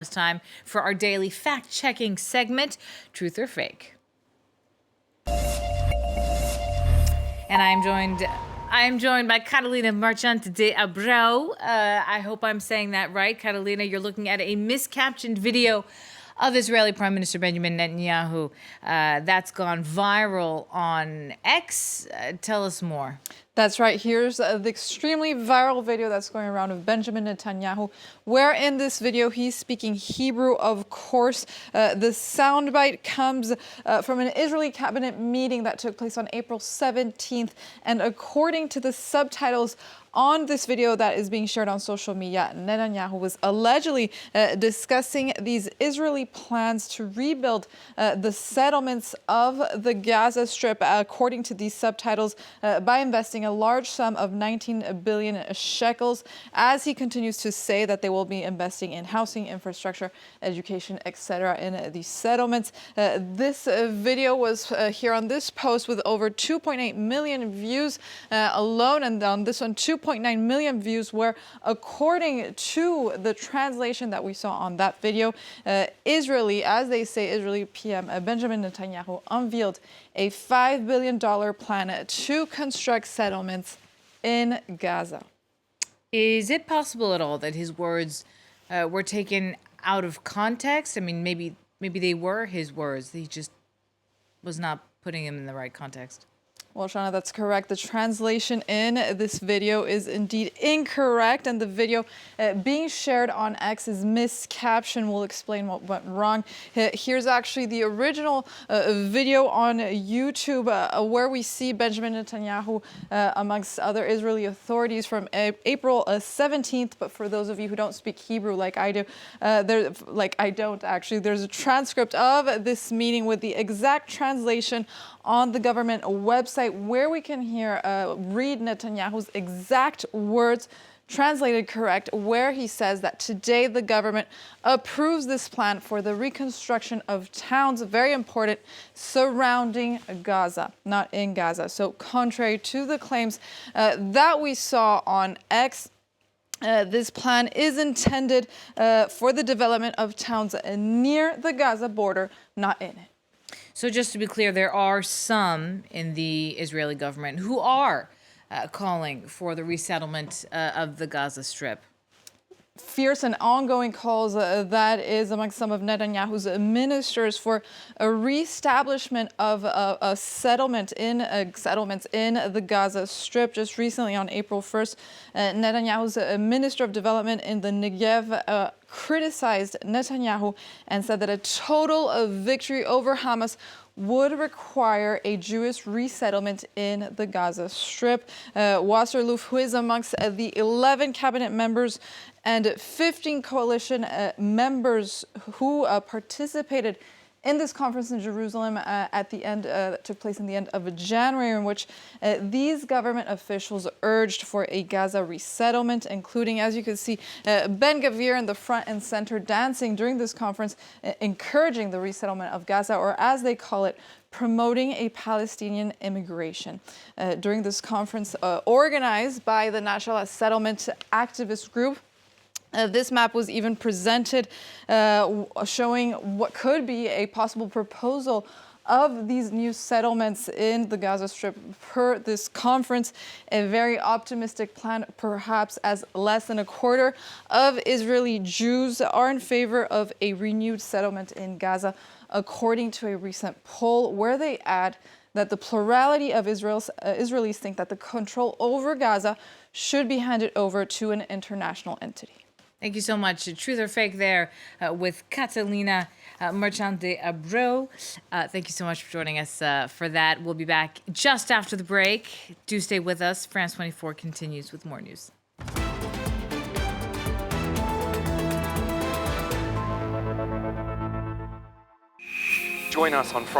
It's time for our daily fact-checking segment, Truth or Fake. And I am joined by Carolina Marchant de Abreu. I hope I'm saying that right. Carolina, you're looking at a miscaptioned video of Israeli Prime Minister Benjamin Netanyahu that's gone viral on X. Tell us more. That's right. Here's the extremely viral video that's going around of Benjamin Netanyahu, where in this video he's speaking Hebrew, of course. The soundbite comes from an Israeli cabinet meeting that took place on April 17th. And according to the subtitles on this video that is being shared on social media, Netanyahu was allegedly discussing these Israeli plans to rebuild the settlements of the Gaza Strip, according to these subtitles, by investing a large sum of 19 billion shekels, as he continues to say that they will be investing in housing, infrastructure, education, etc. in these settlements. This video was here on this post with over 2.8 million views alone, and on this one 2.9 million views, where according to the translation that we saw on that video, Israeli PM Benjamin Netanyahu unveiled a $5 billion plan to construct settlements in Gaza. Is it possible at all that his words were taken out of context? I mean, maybe they were his words. He just was not putting them in the right context. Well, Shana, that's correct. The translation in this video is indeed incorrect, and the video being shared on X is miscaptioned. We'll explain what went wrong. Here's actually the original video on YouTube where we see Benjamin Netanyahu amongst other Israeli authorities from April 17th. But for those of you who don't speak Hebrew like I do, there's a transcript of this meeting with the exact translation on the government website, where we can read Netanyahu's exact words translated correct, where he says that today the government approves this plan for the reconstruction of towns, very important, surrounding Gaza, not in Gaza. So contrary to the claims that we saw on X, this plan is intended for the development of towns near the Gaza border, not in it. So just to be clear, there are some in the Israeli government who are calling for the resettlement of the Gaza Strip. Fierce and ongoing calls, that is, among some of Netanyahu's ministers for a reestablishment of settlements in the Gaza Strip. Just recently, on April 1st, Netanyahu's minister of development in the Negev criticized Netanyahu and said that a total victory over Hamas would require a Jewish resettlement in the Gaza Strip. Wasserloof, who is amongst the 11 cabinet members and 15 coalition members who participated in this conference in Jerusalem that took place in the end of January, in which these government officials urged for a Gaza resettlement, including, as you can see, Ben Gvir in the front and center dancing during this conference, encouraging the resettlement of Gaza, or as they call it, promoting a Palestinian immigration. During this conference organized by the National Settlement Activist Group, this map was even presented showing what could be a possible proposal of these new settlements in the Gaza Strip per this conference. A very optimistic plan, perhaps, as less than a quarter of Israeli Jews are in favor of a renewed settlement in Gaza, according to a recent poll where they add that the plurality of Israelis think that the control over Gaza should be handed over to an international entity. Thank you so much. Truth or Fake there with Carolina Marchant de Abreu. Thank you so much for joining us for that. We'll be back just after the break. Do stay with us. France 24 continues with more news. Join us on